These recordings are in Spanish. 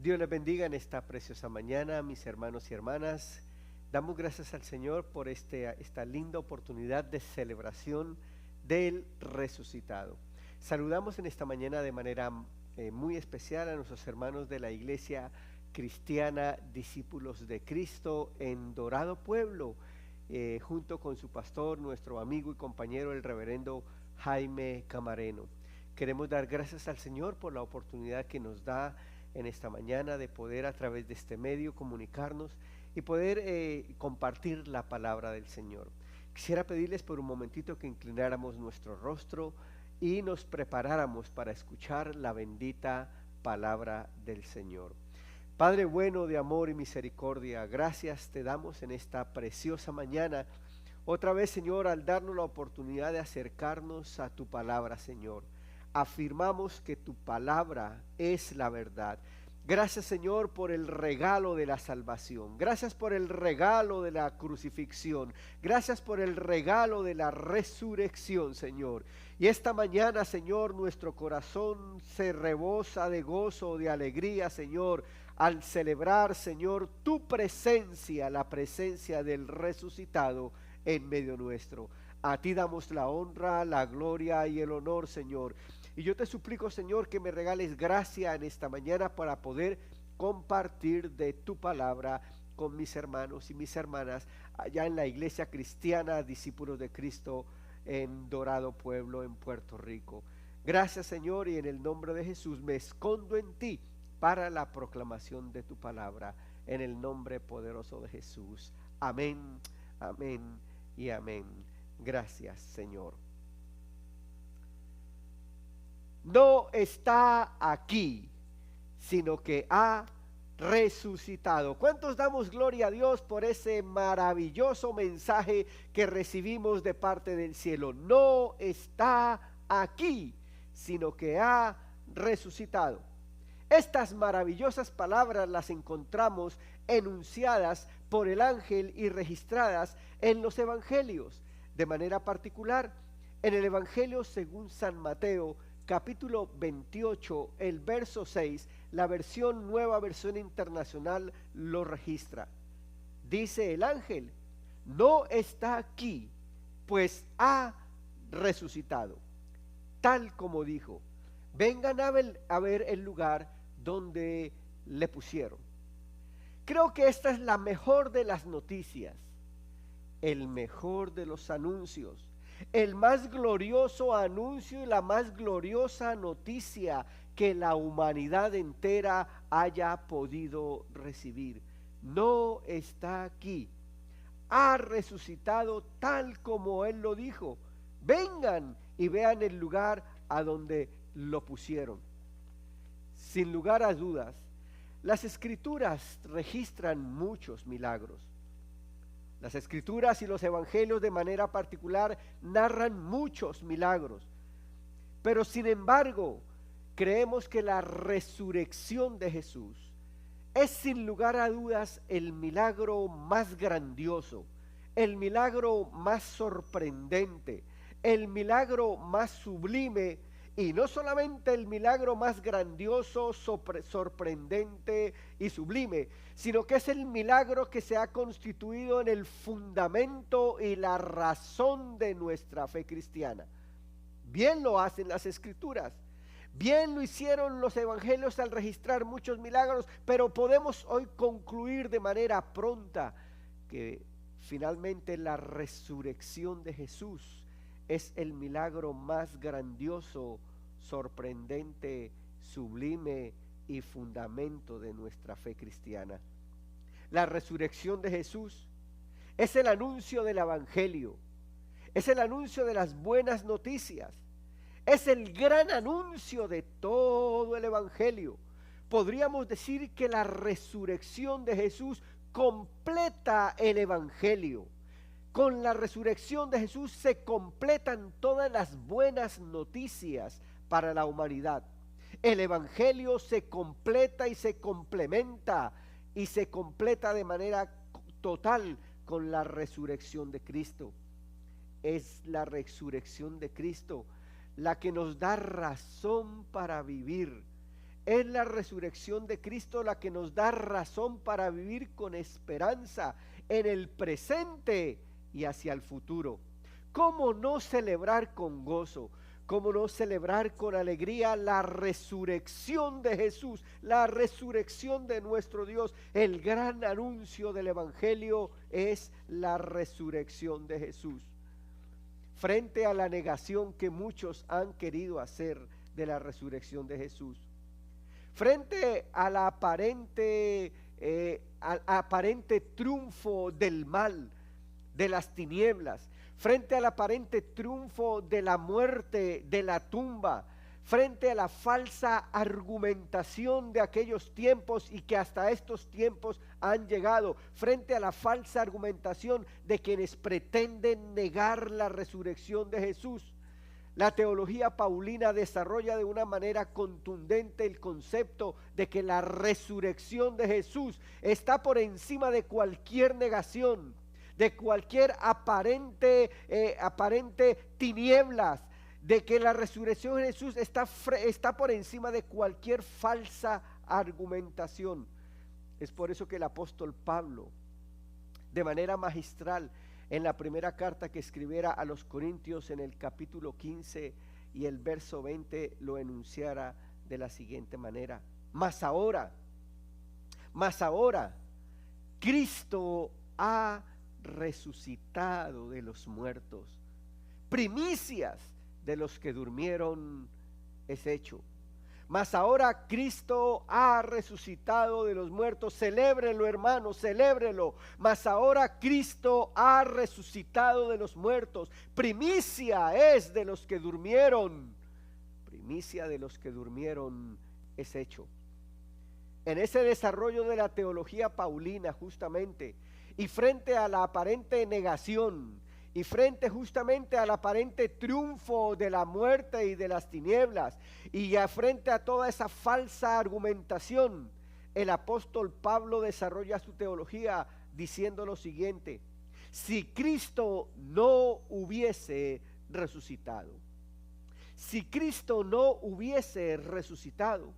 Dios les bendiga en esta preciosa mañana, mis hermanos y hermanas. Damos gracias al Señor por esta linda oportunidad de celebración del resucitado. Saludamos en esta mañana de manera muy especial a nuestros hermanos de la Iglesia Cristiana Discípulos de Cristo en Dorado Pueblo, junto con su pastor, nuestro amigo y compañero, el reverendo Jaime Camareno. Queremos dar gracias al Señor por la oportunidad que nos da en esta mañana de poder a través de este medio comunicarnos y poder compartir la palabra del Señor. Quisiera pedirles por un momentito que inclináramos nuestro rostro y nos preparáramos para escuchar la bendita palabra del Señor. Padre bueno de amor y misericordia, gracias te damos en esta preciosa mañana. Otra vez, Señor, al darnos la oportunidad de acercarnos a tu palabra, Señor. Afirmamos que tu palabra es la verdad. Gracias, Señor, por el regalo de la salvación. Gracias por el regalo de la crucifixión. Gracias por el regalo de la resurrección, Señor. Y esta mañana, Señor, nuestro corazón se rebosa de gozo, de alegría, Señor, al celebrar, Señor, tu presencia, la presencia del resucitado en medio nuestro. A ti damos la honra, la gloria y el honor, Señor. Y yo te suplico, Señor, que me regales gracia en esta mañana para poder compartir de tu palabra con mis hermanos y mis hermanas allá en la Iglesia Cristiana Discípulos de Cristo en Dorado Pueblo, en Puerto Rico. Gracias, Señor, y en el nombre de Jesús me escondo en ti para la proclamación de tu palabra, en el nombre poderoso de Jesús. Amén, amén y amén. Gracias, Señor. No está aquí, sino que ha resucitado. ¿Cuántos damos gloria a Dios por ese maravilloso mensaje que recibimos de parte del cielo? No está aquí, sino que ha resucitado. Estas maravillosas palabras las encontramos enunciadas por el ángel y registradas en los evangelios. De manera particular, en el Evangelio según San Mateo, capítulo 28, el verso 6, la versión Nueva Versión Internacional lo registra. Dice el ángel: no está aquí, pues ha resucitado, tal como dijo. Vengan a ver el lugar donde le pusieron. Creo que esta es la mejor de las noticias, el mejor de los anuncios, el más glorioso anuncio y la más gloriosa noticia que la humanidad entera haya podido recibir. No está aquí, ha resucitado tal como Él lo dijo. Vengan y vean el lugar a donde lo pusieron. Sin lugar a dudas, las Escrituras registran muchos milagros. Las Escrituras y los Evangelios de manera particular narran muchos milagros. Pero sin embargo, creemos que la resurrección de Jesús es sin lugar a dudas el milagro más grandioso, el milagro más sorprendente, el milagro más sublime. Y no solamente el milagro más grandioso, sorprendente y sublime, sino que es el milagro que se ha constituido en el fundamento y la razón de nuestra fe cristiana. Bien lo hacen las Escrituras, bien lo hicieron los evangelios al registrar muchos milagros, pero podemos hoy concluir de manera pronta que finalmente la resurrección de Jesús es el milagro más grandioso, sorprendente, sublime y fundamento de nuestra fe cristiana. La resurrección de Jesús es el anuncio del Evangelio, es el anuncio de las buenas noticias, es el gran anuncio de todo el Evangelio. Podríamos decir que la resurrección de Jesús completa el Evangelio. Con la resurrección de Jesús se completan todas las buenas noticias para la humanidad. El Evangelio se completa y se complementa y se completa de manera total con la resurrección de Cristo. Es la resurrección de Cristo la que nos da razón para vivir. Es la resurrección de Cristo la que nos da razón para vivir con esperanza en el presente y hacia el futuro. ¿Cómo no celebrar con gozo? ¿Cómo no celebrar con alegría la resurrección de Jesús, la resurrección de nuestro Dios? El gran anuncio del Evangelio es la resurrección de Jesús. Frente a la negación que muchos han querido hacer de la resurrección de Jesús, frente a la al aparente triunfo del mal, de las tinieblas, frente al aparente triunfo de la muerte, de la tumba, frente a la falsa argumentación de aquellos tiempos y que hasta estos tiempos han llegado, frente a la falsa argumentación de quienes pretenden negar la resurrección de Jesús. La teología paulina desarrolla de una manera contundente el concepto de que la resurrección de Jesús está por encima de cualquier negación, de cualquier aparente tinieblas, de que la resurrección de Jesús está por encima de cualquier falsa argumentación. Es por eso que el apóstol Pablo, de manera magistral, en la primera carta que escribiera a los Corintios en el capítulo 15 y el verso 20 lo enunciara de la siguiente manera: Mas ahora, Cristo ha resucitado de los muertos, primicias de los que durmieron es hecho. Mas ahora Cristo ha resucitado de los muertos. Celébrelo, hermanos, celébrelo. Mas ahora Cristo ha resucitado de los muertos. Primicia es de los que durmieron. Primicia de los que durmieron es hecho. En ese desarrollo de la teología paulina, justamente, y frente a la aparente negación, y frente justamente al aparente triunfo de la muerte y de las tinieblas, y frente a toda esa falsa argumentación, el apóstol Pablo desarrolla su teología diciendo lo siguiente: si Cristo no hubiese resucitado, si Cristo no hubiese resucitado,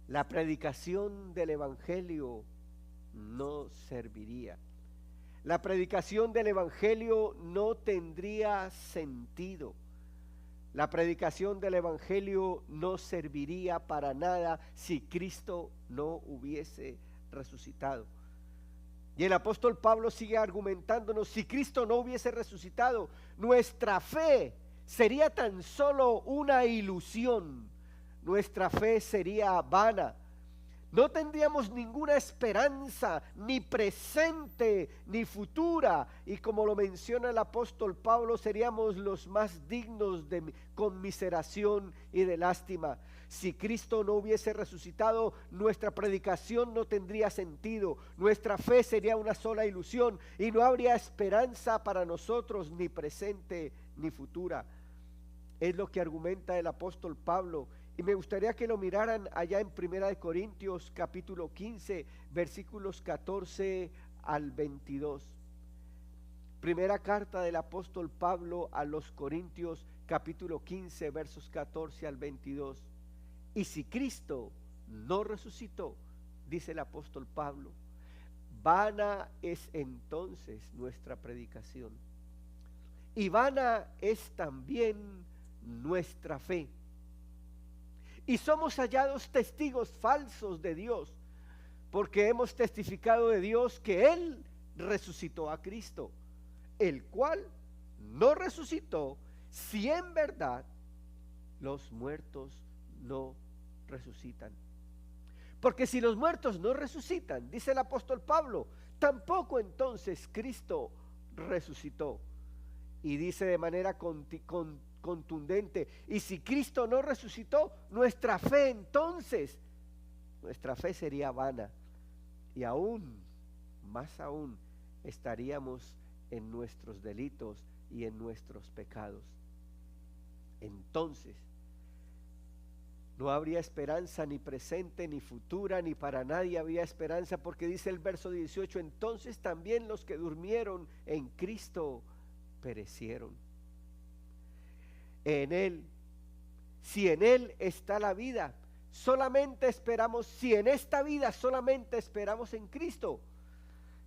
la predicación del Evangelio no serviría. La predicación del Evangelio no tendría sentido. La predicación del Evangelio no serviría para nada si Cristo no hubiese resucitado. Y el apóstol Pablo sigue argumentándonos: si Cristo no hubiese resucitado, nuestra fe sería tan solo una ilusión. Nuestra fe sería vana. No tendríamos ninguna esperanza, ni presente, ni futura. Y como lo menciona el apóstol Pablo, seríamos los más dignos de conmiseración y de lástima. Si Cristo no hubiese resucitado, nuestra predicación no tendría sentido. Nuestra fe sería una sola ilusión y no habría esperanza para nosotros, ni presente, ni futura. Es lo que argumenta el apóstol Pablo. Y me gustaría que lo miraran allá en Primera de Corintios capítulo 15, versículos 14 al 22. Primera carta del apóstol Pablo a los Corintios capítulo 15, versos 14 al 22. Y si Cristo no resucitó, dice el apóstol Pablo, vana es entonces nuestra predicación, y vana es también nuestra fe. Y somos hallados testigos falsos de Dios, porque hemos testificado de Dios que Él resucitó a Cristo, el cual no resucitó si en verdad los muertos no resucitan. Porque si los muertos no resucitan, dice el apóstol Pablo, tampoco entonces Cristo resucitó. Y dice de manera contundente: y si Cristo no resucitó, nuestra fe entonces, nuestra fe sería vana, y aún, más aún, estaríamos en nuestros delitos y en nuestros pecados. Entonces no habría esperanza ni presente ni futura, ni para nadie había esperanza, porque dice el verso 18: entonces también los que durmieron en Cristo perecieron. En Él, si en Él está la vida, solamente esperamos, si en esta vida solamente esperamos en Cristo,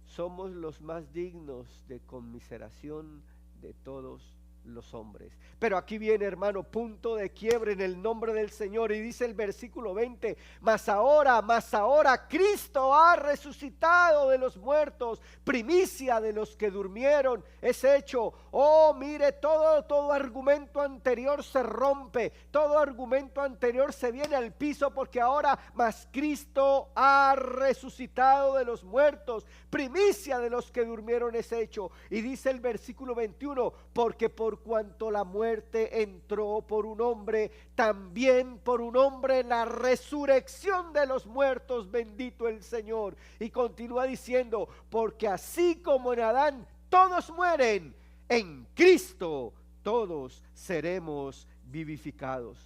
somos los más dignos de conmiseración de todos los hombres. Pero aquí viene, hermano, punto de quiebre en el nombre del Señor, y dice el versículo 20: mas ahora Cristo ha resucitado de los muertos, primicia de los que durmieron es hecho. Oh, mire, todo argumento anterior se rompe, todo argumento anterior se viene al piso, porque ahora mas Cristo ha resucitado de los muertos, primicia de los que durmieron es hecho. Y dice el versículo 21: porque por cuanto la muerte entró por un hombre, también por un hombre la resurrección de los muertos, bendito el Señor. Y continúa diciendo: porque así como en Adán todos mueren, en Cristo todos seremos vivificados.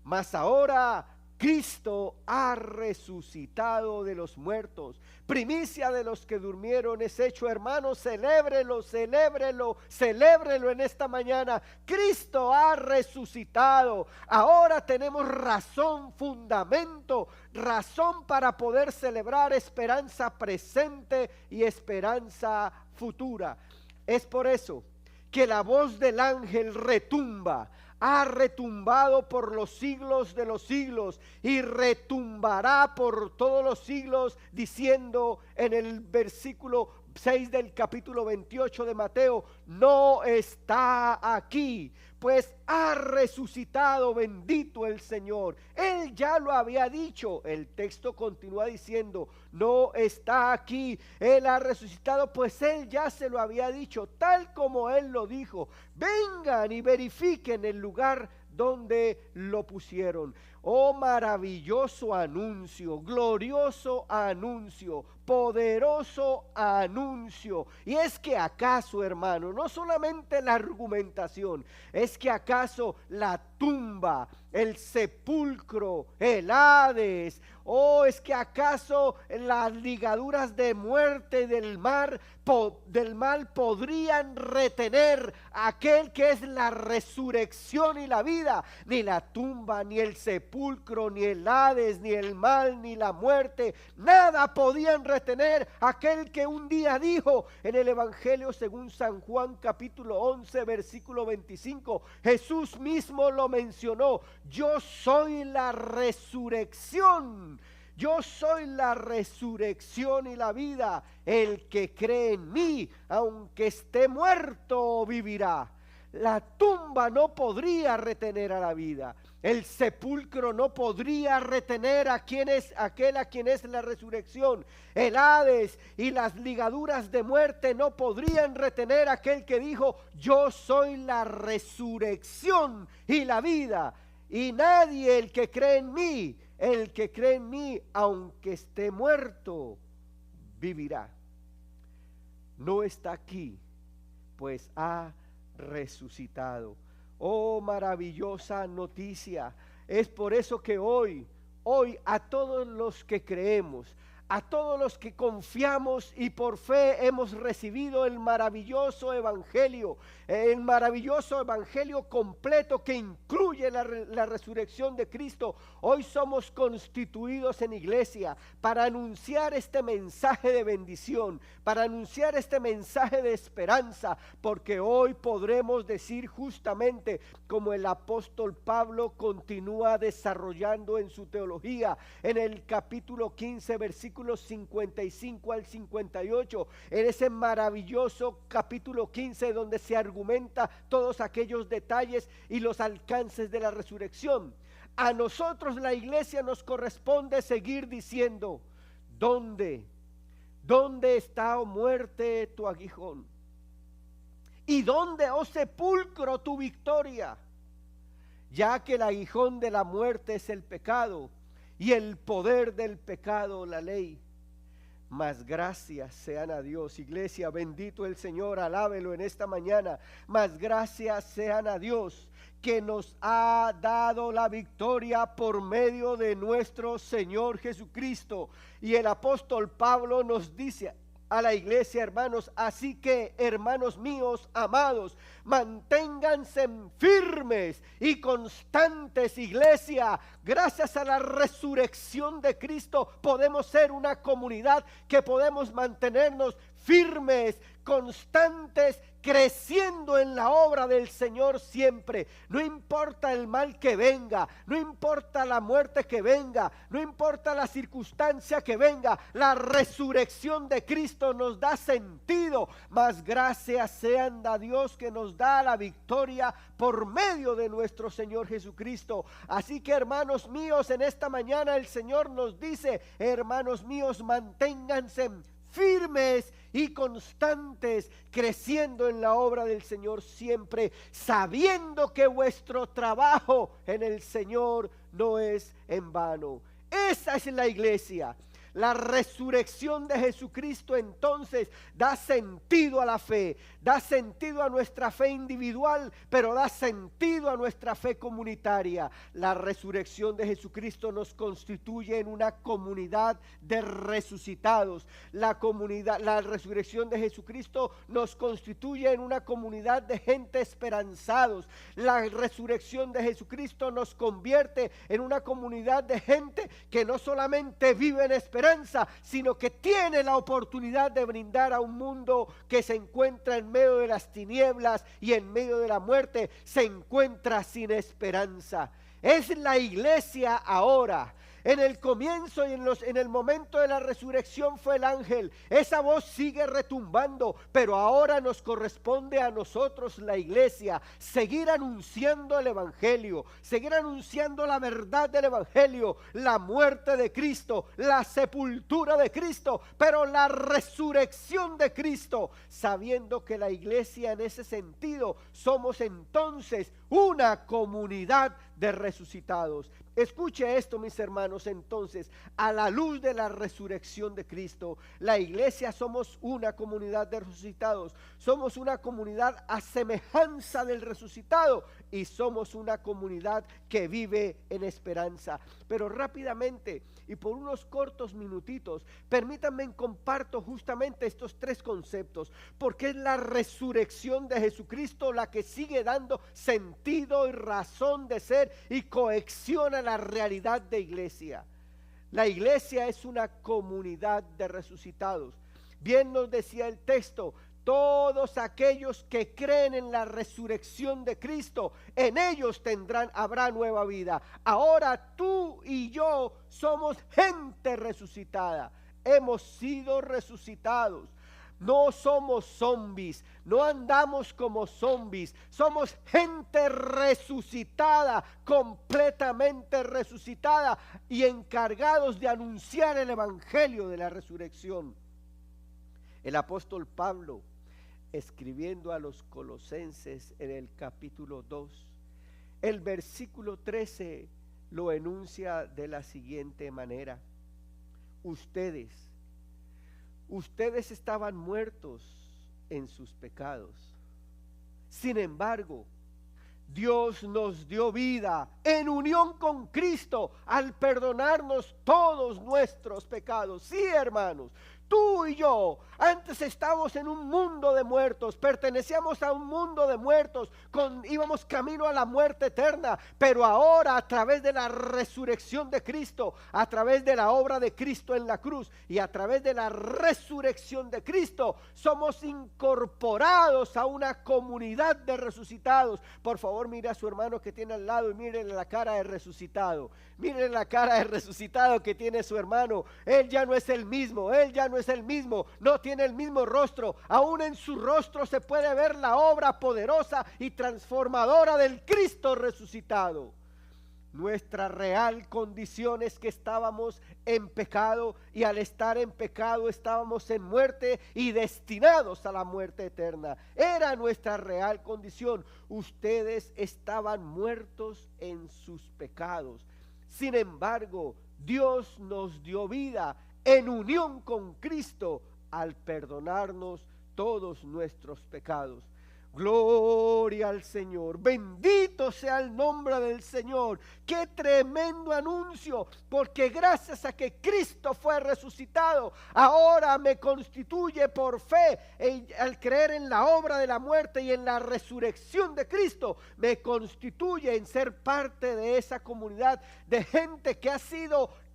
Mas ahora Cristo ha resucitado de los muertos, primicia de los que durmieron es hecho. Hermanos, celébrelo en esta mañana. Cristo ha resucitado. Ahora tenemos razón, fundamento, razón para poder celebrar esperanza presente y esperanza futura. Es por eso que la voz del ángel retumba, ha retumbado por los siglos de los siglos y retumbará por todos los siglos, diciendo en el versículo 6 del capítulo 28 de Mateo: no está aquí, pues ha resucitado, bendito el Señor. Él ya lo había dicho. El texto continúa diciendo: no está aquí, Él ha resucitado, pues Él ya se lo había dicho, tal como Él lo dijo. Vengan y verifiquen el lugar donde lo pusieron. Oh, maravilloso anuncio, glorioso anuncio, poderoso anuncio. Y es que acaso, hermano, no solamente la argumentación, es que acaso la tumba, el sepulcro, el Hades, es que acaso las ligaduras de muerte del mal podrían retener aquel que es la resurrección y la vida. Ni la tumba, ni el sepulcro, ni el Hades, ni el mal, ni la muerte, nada podían retener aquel que un día dijo en el Evangelio según San Juan capítulo 11 versículo 25, Jesús mismo lo mencionó: yo soy la resurrección. Yo soy la resurrección y la vida. El que cree en mí, aunque esté muerto, vivirá. La tumba no podría retener a la vida. El sepulcro no podría retener a aquel a quien es la resurrección. El Hades y las ligaduras de muerte no podrían retener a aquel que dijo: yo soy la resurrección y la vida. Y nadie, el que cree en mí, aunque esté muerto, vivirá. No está aquí, pues ha resucitado. Oh, maravillosa noticia. Es por eso que hoy a todos los que creemos, a todos los que confiamos y por fe hemos recibido el maravilloso evangelio completo que incluye la resurrección de Cristo, hoy somos constituidos en iglesia para anunciar este mensaje de bendición, para anunciar este mensaje de esperanza, porque hoy podremos decir justamente como el apóstol Pablo continúa desarrollando en su teología en el capítulo 15 versículos 55 al 58, en ese maravilloso capítulo 15 donde se argumenta todos aquellos detalles y los alcances de la resurrección. A nosotros, la iglesia, nos corresponde seguir diciendo: ¿dónde está, oh muerte, tu aguijón? ¿Y dónde, oh sepulcro, tu victoria? Ya que el aguijón de la muerte es el pecado, y el poder del pecado la ley. Mas gracias sean a Dios, iglesia, bendito el Señor, alábelo en esta mañana. Mas gracias sean a Dios, que nos ha dado la victoria por medio de nuestro Señor Jesucristo. Y el apóstol Pablo nos dice a la iglesia, hermanos. Así que, hermanos míos amados, manténganse firmes y constantes, iglesia. Gracias a la resurrección de Cristo podemos ser una comunidad que podemos mantenernos firmes, constantes, creciendo en la obra del Señor siempre. No importa el mal que venga, no importa la muerte que venga, no importa la circunstancia que venga, la resurrección de Cristo nos da sentido. Mas gracias sean a Dios que nos da la victoria por medio de nuestro Señor Jesucristo. Así que, hermanos míos, en esta mañana el Señor nos dice: hermanos míos, manténganse firmes y constantes, creciendo en la obra del Señor siempre, sabiendo que vuestro trabajo en el Señor no es en vano. Esa es la iglesia. La resurrección de Jesucristo entonces da sentido a la fe, da sentido a nuestra fe individual, pero da sentido a nuestra fe comunitaria. La resurrección de Jesucristo nos constituye en una comunidad de resucitados. La resurrección de Jesucristo nos constituye en una comunidad de gente esperanzados. La resurrección de Jesucristo nos convierte en una comunidad de gente que no solamente vive en esperanza, sino que tiene la oportunidad de brindar a un mundo que se encuentra en medio de las tinieblas y en medio de la muerte, se encuentra sin esperanza. Es la iglesia ahora. En el comienzo y en el momento de la resurrección fue el ángel. Esa voz sigue retumbando, pero ahora nos corresponde a nosotros, la iglesia, seguir anunciando el evangelio, seguir anunciando la verdad del evangelio, la muerte de Cristo, la sepultura de Cristo, pero la resurrección de Cristo, sabiendo que la iglesia en ese sentido somos entonces una comunidad de resucitados. Escuche esto, mis hermanos, entonces, a la luz de la resurrección de Cristo, la iglesia somos una comunidad de resucitados, somos una comunidad a semejanza del resucitado y somos una comunidad que vive en esperanza. Pero rápidamente y por unos cortos minutitos, permítanme comparto justamente estos tres conceptos, porque es la resurrección de Jesucristo la que sigue dando sentido y razón de ser y cohesiona la realidad de iglesia. La iglesia es una comunidad de resucitados. Bien nos decía el texto: todos aquellos que creen en la resurrección de Cristo, en ellos habrá nueva vida. Ahora tú y yo somos gente resucitada. Hemos sido resucitados. No somos zombies, no andamos como zombies, somos gente resucitada, completamente resucitada y encargados de anunciar el evangelio de la resurrección. El apóstol Pablo, escribiendo a los Colosenses en el capítulo 2, el versículo 13 lo enuncia de la siguiente manera: Ustedes estaban muertos en sus pecados. Sin embargo, Dios nos dio vida en unión con Cristo al perdonarnos todos nuestros pecados. Sí, hermanos, tú y yo antes estábamos en un mundo de muertos, pertenecíamos a un mundo de muertos, íbamos camino a la muerte eterna, pero ahora a través de la resurrección de Cristo, a través de la obra de Cristo en la cruz y a través de la resurrección de Cristo, somos incorporados a una comunidad de resucitados. Por favor, mire a su hermano que tiene al lado y mire la cara de resucitado. Mire la cara de resucitado que tiene su hermano. Él ya no es el mismo, no tiene el mismo rostro. Aún en su rostro se puede ver la obra poderosa y transformadora del Cristo resucitado. Nuestra real condición es que estábamos en pecado, y al estar en pecado estábamos en muerte y destinados a la muerte eterna. Era nuestra real condición. Ustedes estaban muertos en sus pecados. Sin embargo, Dios nos dio vida en unión con Cristo al perdonarnos todos nuestros pecados. Gloria al Señor, bendito sea el nombre del Señor. Qué tremendo anuncio, porque gracias a que Cristo fue resucitado, ahora me constituye por fe, al creer en la obra de la muerte y en la resurrección de Cristo, me constituye en ser parte de esa comunidad de gente que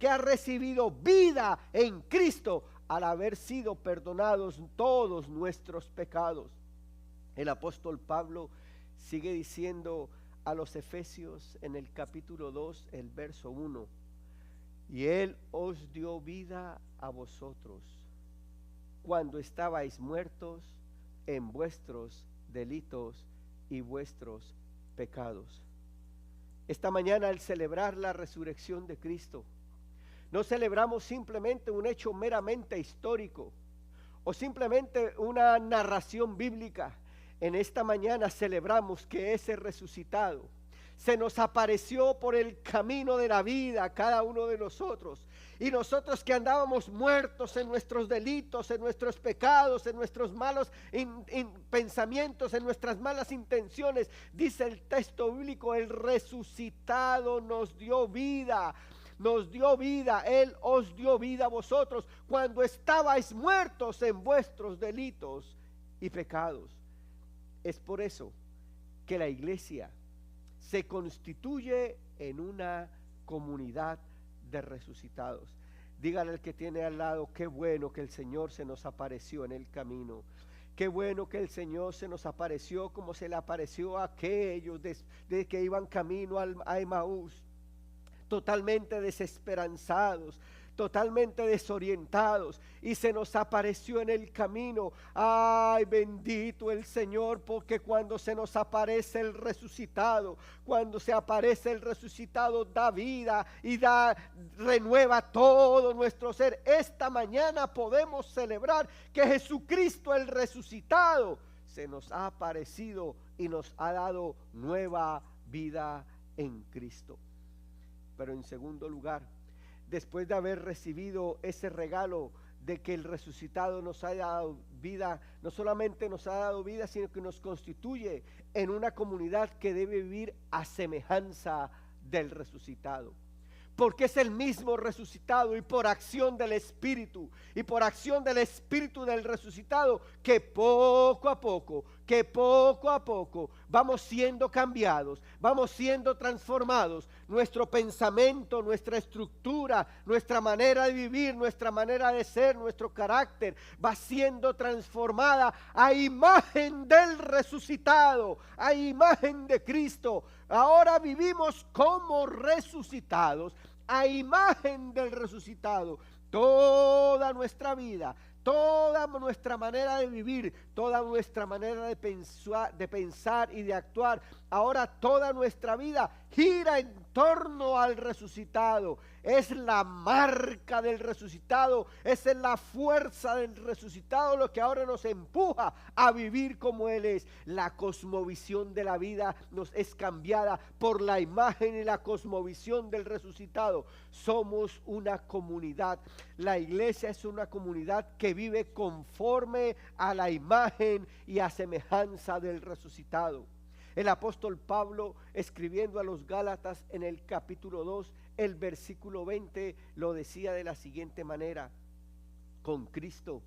ha recibido vida en Cristo al haber sido perdonados todos nuestros pecados. El apóstol Pablo sigue diciendo a los Efesios en el capítulo 2, el verso 1: y Él os dio vida a vosotros cuando estabais muertos en vuestros delitos y vuestros pecados. Esta mañana, al celebrar la resurrección de Cristo, no celebramos simplemente un hecho meramente histórico o simplemente una narración bíblica. En esta mañana celebramos que ese resucitado se nos apareció por el camino de la vida a cada uno de nosotros. Y nosotros que andábamos muertos en nuestros delitos, en nuestros pecados, en nuestros malos pensamientos, en nuestras malas intenciones, dice el texto bíblico, el resucitado nos dio vida. Nos dio vida, Él os dio vida a vosotros cuando estabais muertos en vuestros delitos y pecados. Es por eso que la iglesia se constituye en una comunidad de resucitados. Dígale al que tiene al lado: qué bueno que el Señor se nos apareció en el camino. Qué bueno que el Señor se nos apareció como se le apareció a aquellos de que iban camino a Emaús, totalmente desesperanzados, totalmente desorientados, y se nos apareció en el camino. Ay, bendito el Señor, porque cuando se nos aparece el resucitado, cuando se aparece el resucitado, da vida y renueva todo nuestro ser. Esta mañana podemos celebrar que Jesucristo el resucitado se nos ha aparecido y nos ha dado nueva vida en Cristo. Pero en segundo lugar, después de haber recibido ese regalo de que el resucitado nos ha dado vida, no solamente nos ha dado vida, sino que nos constituye en una comunidad que debe vivir a semejanza del resucitado. Porque es el mismo resucitado, y por acción del Espíritu del resucitado, que poco a poco vamos siendo cambiados, vamos siendo transformados. Nuestro pensamiento, nuestra estructura, nuestra manera de vivir, nuestra manera de ser, nuestro carácter va siendo transformada a imagen del resucitado, a imagen de Cristo. Ahora vivimos como resucitados, a imagen del resucitado. Toda nuestra vida, toda nuestra manera de vivir, toda nuestra manera de pensar y de actuar, ahora toda nuestra vida gira en torno al resucitado. Es la marca del resucitado, esa es la fuerza del resucitado lo que ahora nos empuja a vivir como Él es. La cosmovisión de la vida nos es cambiada por la imagen y la cosmovisión del resucitado. Somos una comunidad. La iglesia es una comunidad que vive conforme a la imagen y a semejanza del resucitado. El apóstol Pablo, escribiendo a los Gálatas en el capítulo 2, el versículo 20, lo decía de la siguiente manera: con Cristo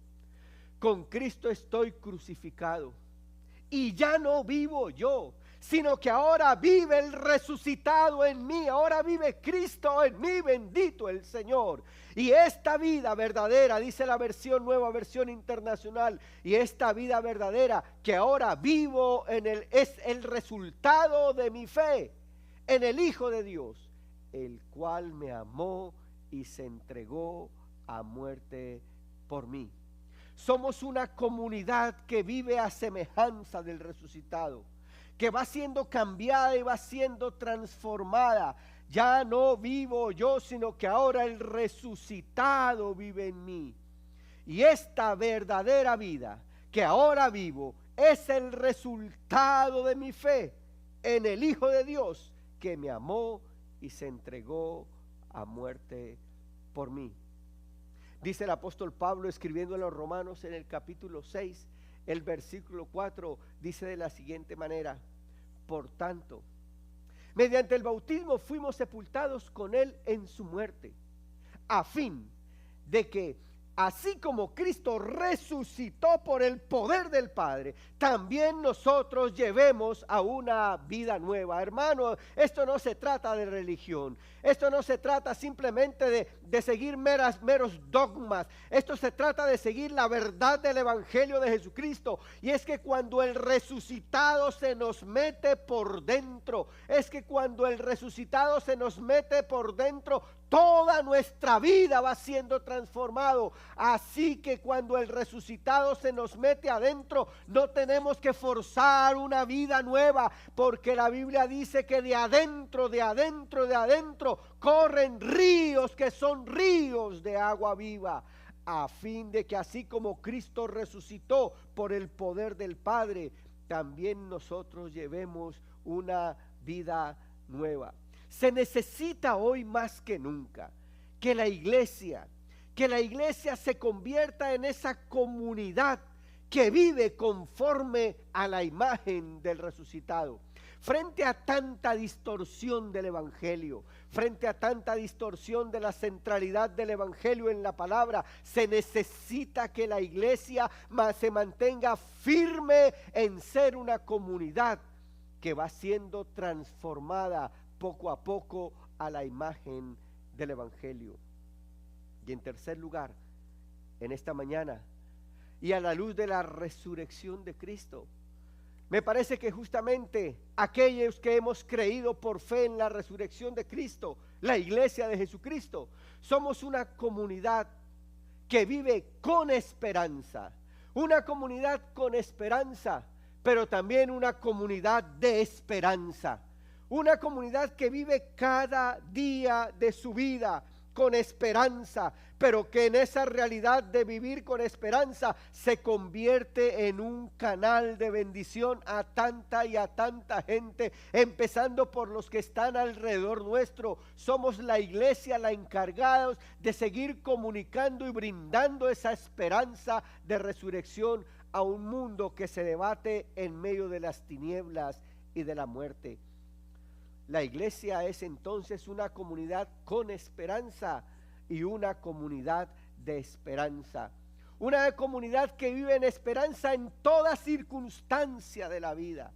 estoy crucificado, y ya no vivo yo, sino que ahora vive el resucitado en mí. Ahora vive Cristo en mí, bendito el Señor. Y esta vida verdadera, dice la nueva versión internacional, y esta vida verdadera que ahora vivo es el resultado de mi fe en el Hijo de Dios, el cual me amó y se entregó a muerte por mí. Somos una comunidad que vive a semejanza del resucitado, que va siendo cambiada y va siendo transformada. Ya no vivo yo, sino que ahora el resucitado vive en mí. Y esta verdadera vida que ahora vivo es el resultado de mi fe en el Hijo de Dios, que me amó y se entregó a muerte por mí. Dice el apóstol Pablo, escribiendo a los Romanos en el capítulo 6, el versículo 4 dice de la siguiente manera: por tanto, mediante el bautismo fuimos sepultados con él en su muerte, a fin de que, así como Cristo resucitó por el poder del Padre, también nosotros llevemos a una vida nueva. Hermano, esto no se trata de religión. Esto no se trata simplemente de seguir meros dogmas. Esto se trata de seguir la verdad del Evangelio de Jesucristo. Y es que cuando el resucitado se nos mete por dentro, toda nuestra vida va siendo transformado. Así que cuando el resucitado se nos mete adentro, no tenemos que forzar una vida nueva, porque la Biblia dice que de adentro corren ríos que son ríos de agua viva, a fin de que así como Cristo resucitó por el poder del Padre, también nosotros llevemos una vida nueva. Se necesita hoy más que nunca que la iglesia se convierta en esa comunidad que vive conforme a la imagen del resucitado. Frente a tanta distorsión del evangelio, frente a tanta distorsión de la centralidad del evangelio en la palabra, se necesita que la iglesia se mantenga firme en ser una comunidad que va siendo transformada poco a poco a la imagen del evangelio. Y en tercer lugar, en esta mañana, y a la luz de la resurrección de Cristo, me parece que justamente aquellos que hemos creído por fe en la resurrección de Cristo, la iglesia de Jesucristo, somos una comunidad que vive con esperanza, pero también una comunidad de esperanza. Una comunidad que vive cada día de su vida con esperanza, pero que en esa realidad de vivir con esperanza se convierte en un canal de bendición a tanta y a tanta gente, empezando por los que están alrededor nuestro. Somos la iglesia la encargada de seguir comunicando y brindando esa esperanza de resurrección a un mundo que se debate en medio de las tinieblas y de la muerte. La iglesia es entonces una comunidad con esperanza y una comunidad de esperanza. Una comunidad que vive en esperanza en toda circunstancia de la vida.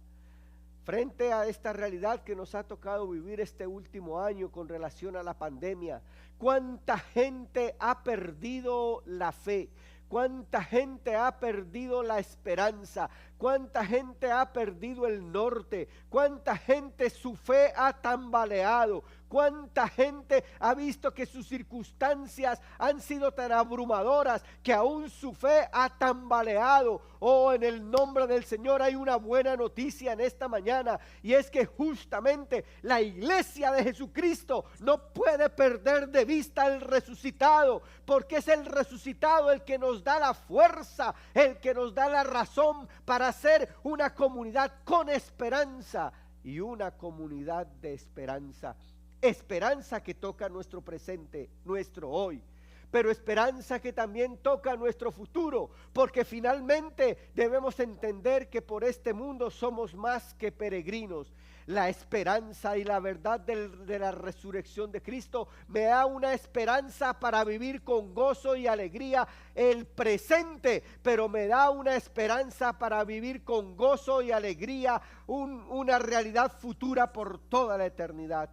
Frente a esta realidad que nos ha tocado vivir este último año con relación a la pandemia, ¿cuánta gente ha perdido la fe? ¿Cuánta gente ha perdido la esperanza? ¿Cuánta gente ha perdido el norte? ¿Cuánta gente su fe ha tambaleado? ¿Cuánta gente ha visto que sus circunstancias han sido tan abrumadoras que aún su fe ha tambaleado? Oh, en el nombre del Señor hay una buena noticia en esta mañana, y es que justamente la iglesia de Jesucristo no puede perder de vista el resucitado, porque es el resucitado el que nos da la fuerza, el que nos da la razón para ser una comunidad con esperanza y una comunidad de esperanza. Esperanza que toca nuestro presente, nuestro hoy, pero esperanza que también toca nuestro futuro, porque finalmente debemos entender que por este mundo somos más que peregrinos. La esperanza y la verdad de la resurrección de Cristo me da una esperanza para vivir con gozo y alegría el presente, pero me da una esperanza para vivir con gozo y alegría una realidad futura por toda la eternidad.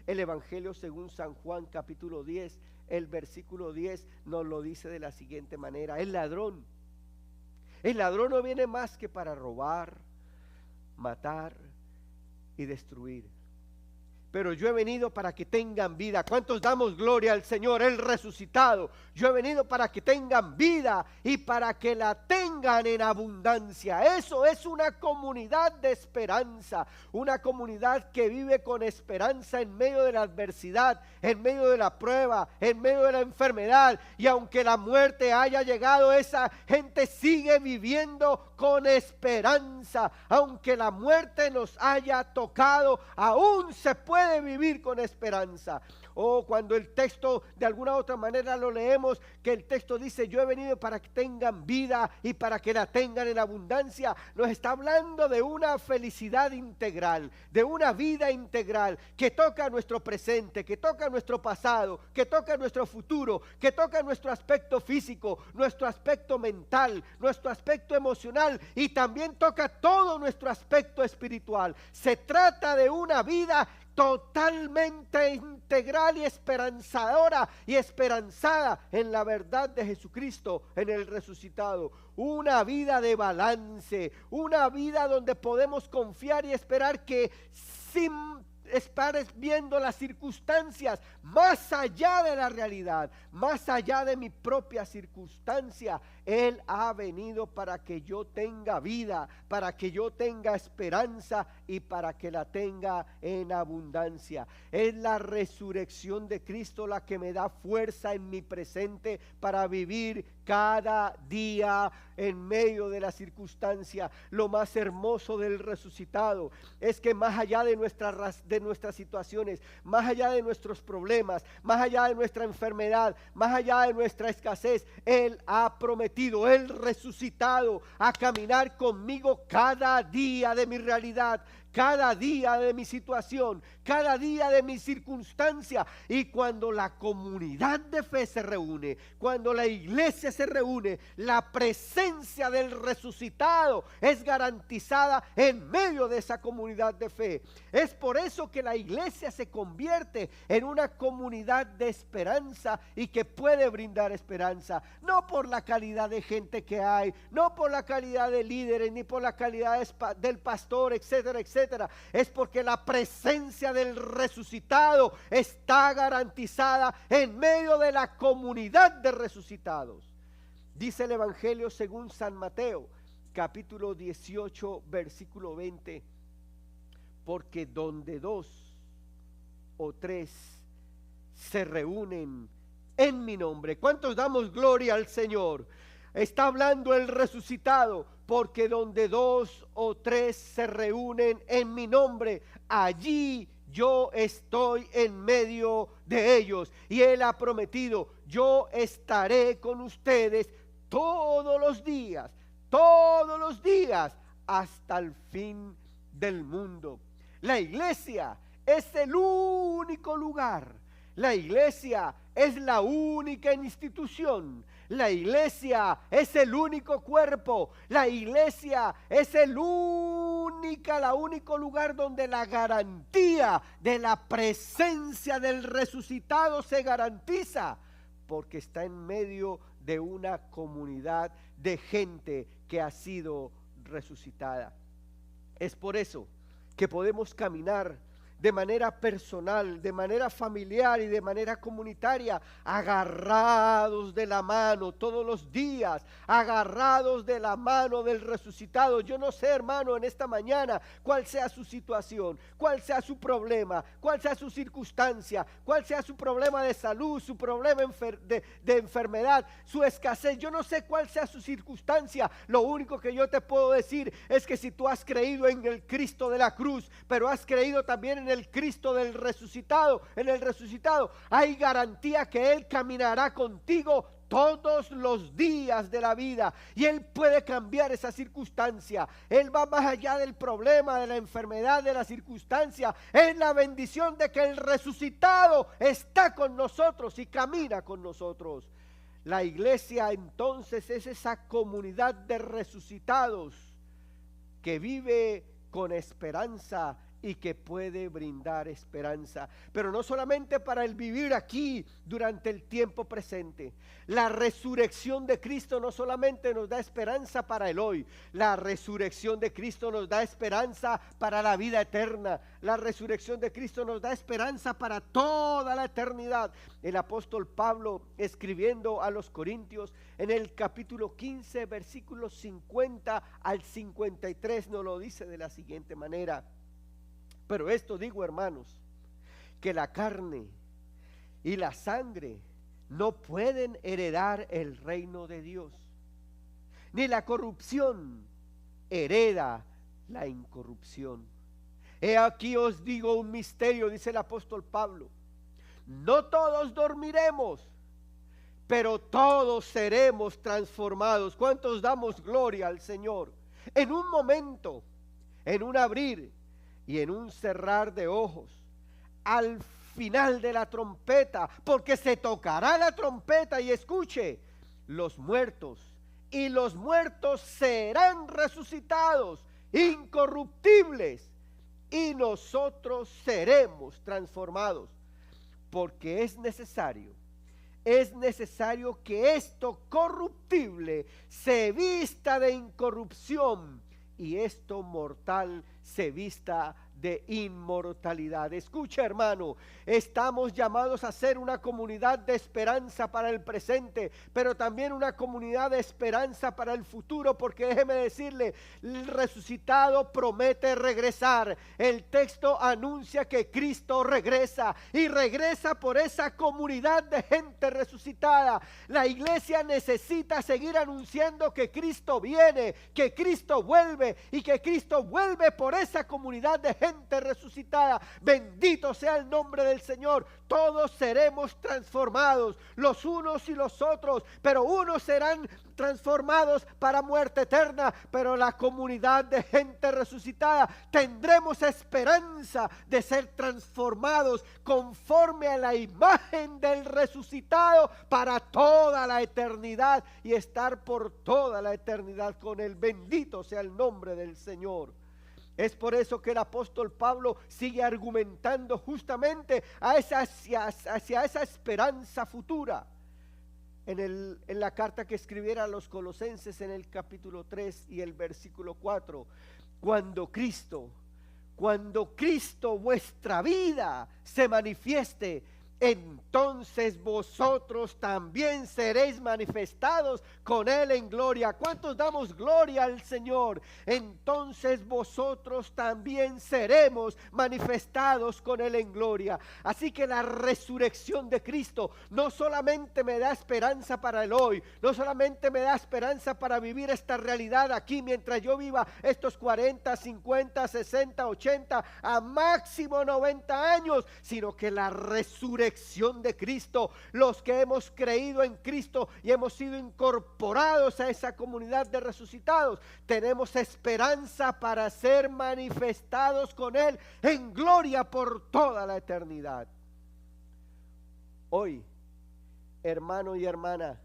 El Evangelio según San Juan capítulo 10, el versículo 10 nos lo dice de la siguiente manera: el ladrón no viene más que para robar, matar y destruir. Pero yo he venido para que tengan vida. ¿Cuántos damos gloria al Señor, el resucitado? Yo he venido para que tengan vida y para que la tengan en abundancia. Eso es una comunidad de esperanza, una comunidad que vive con esperanza en medio de la adversidad, en medio de la prueba, en medio de la enfermedad. Y aunque la muerte haya llegado, esa gente sigue viviendo con esperanza. Aunque la muerte nos haya tocado, aún se puede vivir con esperanza. o cuando el texto de alguna otra manera lo leemos, que el texto dice: yo he venido para que tengan vida y para que la tengan en abundancia. Nos está hablando de una felicidad integral, de una vida integral que toca nuestro presente, que toca nuestro pasado, que toca nuestro futuro, que toca nuestro aspecto físico, nuestro aspecto mental, nuestro aspecto emocional, y también toca todo nuestro aspecto espiritual. Se trata de una vida totalmente integral y esperanzadora y esperanzada en la verdad de Jesucristo, en el resucitado. Una vida de balance, una vida donde podemos confiar y esperar que, sin estar viendo las circunstancias más allá de la realidad, más allá de mi propia circunstancia, Él ha venido para que yo tenga vida, para que yo tenga esperanza y para que la tenga en abundancia. Es la resurrección de Cristo la que me da fuerza en mi presente para vivir cada día en medio de la circunstancia. Lo más hermoso del resucitado es que más allá de nuestras situaciones, más allá de nuestros problemas, más allá de nuestra enfermedad, más allá de nuestra escasez, Él ha prometido, Él resucitado, a caminar conmigo cada día de mi realidad, cada día de mi situación, cada día de mi circunstancia. Y cuando la comunidad de fe se reúne, cuando la iglesia se reúne, la presencia del resucitado es garantizada en medio de esa comunidad de fe. Es por eso que la iglesia se convierte en una comunidad de esperanza y que puede brindar esperanza, no por la calidad de gente que hay, no por la calidad de líderes, ni por la calidad del pastor, etcétera, etcétera. Es porque la presencia del resucitado está garantizada en medio de la comunidad de resucitados. Dice el Evangelio según San Mateo, capítulo 18, versículo 20: porque donde 2 o 3 se reúnen en mi nombre. ¿Cuántos damos gloria al Señor? Está hablando el resucitado, porque donde 2 o 3 se reúnen en mi nombre, allí yo estoy en medio de ellos. Y Él ha prometido: yo estaré con ustedes todos los días, hasta el fin del mundo. La iglesia es el único lugar, la iglesia es la única institución, la iglesia es el único cuerpo, la iglesia es el único lugar donde la garantía de la presencia del resucitado se garantiza, porque está en medio de una comunidad de gente que ha sido resucitada. Es por eso que podemos caminar de manera personal, de manera familiar y de manera comunitaria, agarrados de la mano todos los días, agarrados de la mano del resucitado. Yo no sé, hermano, en esta mañana cuál sea su situación, cuál sea su problema, cuál sea su circunstancia, cuál sea su problema de salud, su problema de enfermedad, su escasez. Yo no sé cuál sea su circunstancia. Lo único que yo te puedo decir es que si tú has creído en el Cristo de la cruz, pero has creído también en el Cristo del resucitado, hay garantía que Él caminará contigo todos los días de la vida, y Él puede cambiar esa circunstancia. Él va más allá del problema, de la enfermedad, de la circunstancia. Es la bendición de que el resucitado está con nosotros y camina con nosotros. La iglesia entonces es esa comunidad de resucitados que vive con esperanza y que puede brindar esperanza, pero no solamente para el vivir aquí durante el tiempo presente. La resurrección de Cristo no solamente nos da esperanza para el hoy, la resurrección de Cristo nos da esperanza para la vida eterna. La resurrección de Cristo nos da esperanza para toda la eternidad. El apóstol Pablo, escribiendo a los Corintios en el capítulo 15, versículos 50 al 53, nos lo dice de la siguiente manera: pero esto digo, hermanos, que la carne y la sangre no pueden heredar el reino de Dios, ni la corrupción hereda la incorrupción. He aquí os digo un misterio, dice el apóstol Pablo: no todos dormiremos, pero todos seremos transformados. ¿Cuántos damos gloria al Señor? En un momento, en un abrir y en un cerrar de ojos, al final de la trompeta, porque se tocará la trompeta y escuche, los muertos y los muertos serán resucitados, incorruptibles, y nosotros seremos transformados, porque es necesario que esto corruptible se vista de incorrupción y esto mortal se vista de inmortalidad. Escucha, hermano, estamos llamados a ser una comunidad de esperanza para el presente, pero también una comunidad de esperanza para el futuro, porque déjeme decirle, el resucitado promete regresar. El texto anuncia que Cristo regresa y regresa por esa comunidad de gente resucitada. La iglesia necesita seguir anunciando que Cristo viene, que Cristo vuelve y que Cristo vuelve por esa comunidad de gente resucitada. Bendito sea el nombre del Señor. Todos seremos transformados, los unos y los otros, pero unos serán transformados para muerte eterna, pero la comunidad de gente resucitada tendremos esperanza de ser transformados conforme a la imagen del resucitado para toda la eternidad y estar por toda la eternidad con él. Bendito sea el nombre del Señor. Es por eso que el apóstol Pablo sigue argumentando justamente hacia esa esperanza futura. En la carta que escribiera a los Colosenses en el capítulo 3 y el versículo 4, cuando Cristo vuestra vida se manifieste, entonces vosotros también seréis manifestados con él en gloria. ¿Cuántos damos gloria al Señor? Entonces vosotros también seremos manifestados con él en gloria. Así que la resurrección de Cristo no solamente me da esperanza para el hoy, no solamente me da esperanza para vivir esta realidad aquí mientras yo viva estos 40, 50, 60, 80, a máximo 90 años, sino que la resurrección de Cristo, los que hemos creído en Cristo y hemos sido incorporados a esa comunidad de resucitados, tenemos esperanza para ser manifestados con él en gloria por toda la eternidad. Hoy, hermano y hermana,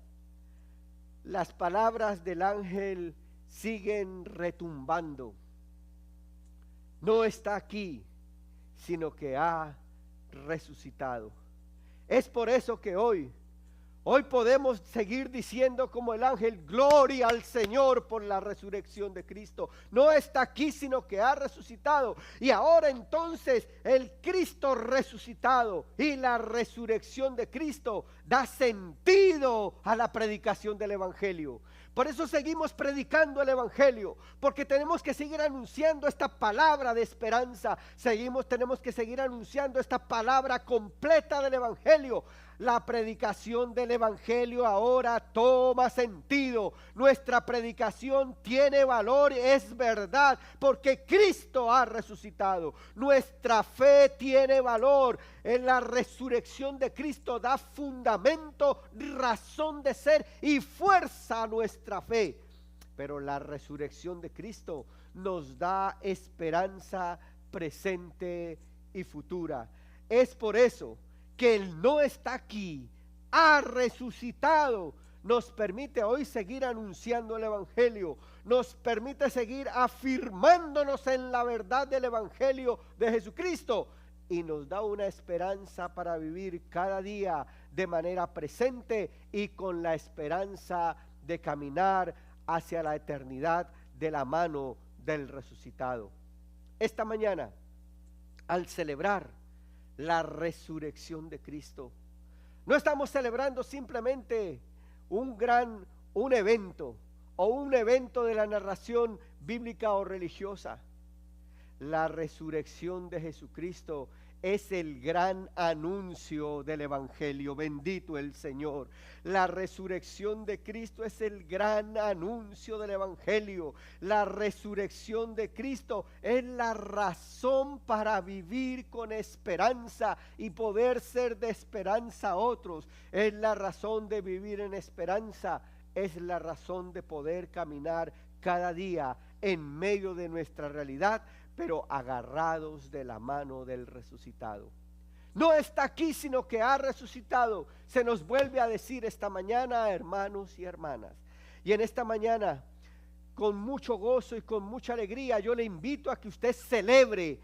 las palabras del ángel siguen retumbando. No está aquí, sino que ha resucitado. Es por eso que hoy podemos seguir diciendo como el ángel, gloria al Señor por la resurrección de Cristo. No está aquí, sino que ha resucitado. Y ahora entonces el Cristo resucitado y la resurrección de Cristo da sentido a la predicación del evangelio. Por eso seguimos predicando el evangelio, porque tenemos que seguir anunciando esta palabra de esperanza. Tenemos que seguir anunciando esta palabra completa del evangelio. La predicación del evangelio ahora toma sentido. Nuestra predicación tiene valor, es verdad, porque Cristo ha resucitado. Nuestra fe tiene valor. En la resurrección de Cristo da fundamento, razón de ser y fuerza a nuestra fe. Pero la resurrección de Cristo nos da esperanza presente y futura. Es por eso que Él no está aquí, ha resucitado, nos permite hoy seguir anunciando el evangelio, nos permite seguir afirmándonos en la verdad del evangelio de Jesucristo y nos da una esperanza para vivir cada día de manera presente y con la esperanza de caminar hacia la eternidad de la mano del resucitado. Esta mañana, al celebrar la resurrección de Cristo, no estamos celebrando simplemente un evento o un evento de la narración bíblica o religiosa. La resurrección de Jesucristo es el gran anuncio del Evangelio. Bendito el Señor. La resurrección de Cristo es el gran anuncio del Evangelio. La resurrección de Cristo es la razón para vivir con esperanza y poder ser de esperanza a otros. Es la razón de vivir en esperanza. Es la razón de poder caminar cada día en medio de nuestra realidad, pero agarrados de la mano del resucitado. No está aquí, sino que ha resucitado. Se nos vuelve a decir esta mañana, hermanos y hermanas. Y en esta mañana, con mucho gozo y con mucha alegría, yo le invito a que usted celebre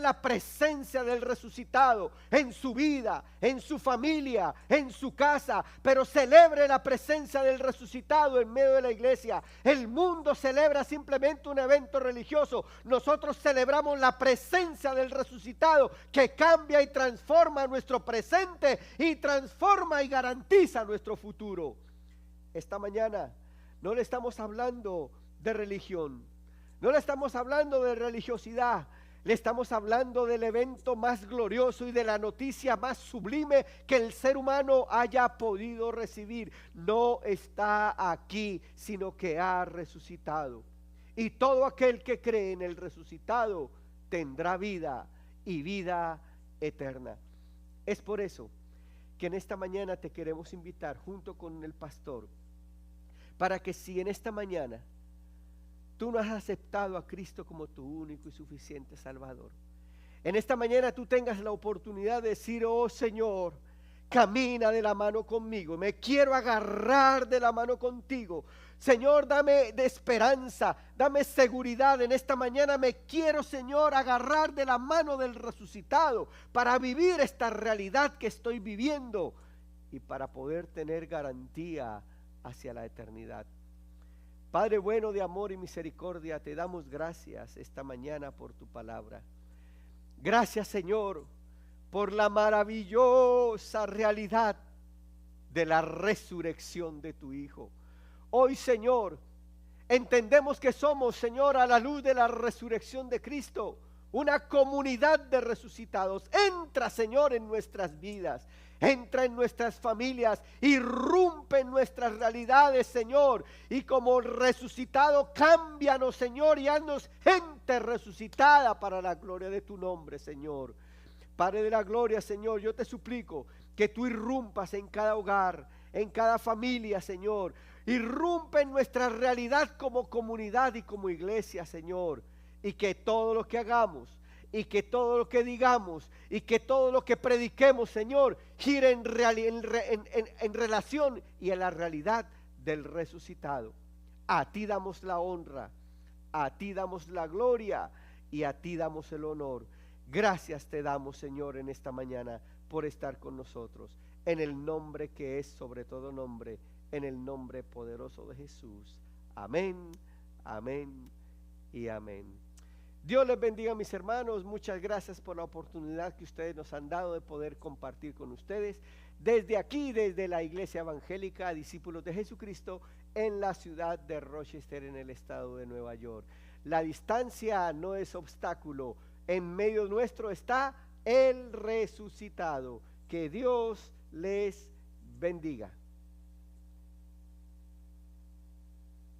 la presencia del resucitado en su vida, en su familia, en su casa, pero celebre la presencia del resucitado en medio de la iglesia. El mundo celebra simplemente un evento religioso. Nosotros celebramos la presencia del resucitado que cambia y transforma nuestro presente y transforma y garantiza nuestro futuro. Esta mañana no le estamos hablando de religión, no le estamos hablando de religiosidad, le estamos hablando del evento más glorioso y de la noticia más sublime que el ser humano haya podido recibir. No está aquí, sino que ha resucitado. Y todo aquel que cree en el resucitado tendrá vida y vida eterna. Es por eso que en esta mañana te queremos invitar junto con el pastor, para que si en esta mañana tú no has aceptado a Cristo como tu único y suficiente Salvador, en esta mañana tú tengas la oportunidad de decir: oh Señor, camina de la mano conmigo, me quiero agarrar de la mano contigo. Señor, dame de esperanza, dame seguridad. En esta mañana me quiero, Señor, agarrar de la mano del resucitado para vivir esta realidad que estoy viviendo y para poder tener garantía hacia la eternidad. Padre bueno de amor y misericordia, te damos gracias esta mañana por tu palabra. Gracias, Señor, por la maravillosa realidad de la resurrección de tu Hijo. Hoy, Señor, entendemos que somos, Señor, a la luz de la resurrección de Cristo, una comunidad de resucitados. Entra, Señor, en nuestras vidas. Entra en nuestras familias, irrumpe en nuestras realidades, Señor, y como resucitado, cámbianos, Señor, y haznos gente resucitada para la gloria de tu nombre, Señor. Padre de la gloria, Señor, yo te suplico que tú irrumpas en cada hogar, en cada familia, Señor. Irrumpe en nuestra realidad como comunidad y como iglesia, Señor, y que todo lo que hagamos, y que todo lo que digamos, y que todo lo que prediquemos, Señor, gire en relación y en la realidad del resucitado. A ti damos la honra, a ti damos la gloria y a ti damos el honor. Gracias te damos, Señor, en esta mañana por estar con nosotros. En el nombre que es sobre todo nombre, en el nombre poderoso de Jesús. Amén, amén y amén. Dios les bendiga, mis hermanos. Muchas gracias por la oportunidad que ustedes nos han dado de poder compartir con ustedes desde aquí, desde la Iglesia Evangélica Discípulos de Jesucristo en la ciudad de Rochester, en el estado de Nueva York. La distancia no es obstáculo. En medio nuestro está el resucitado. Que Dios les bendiga.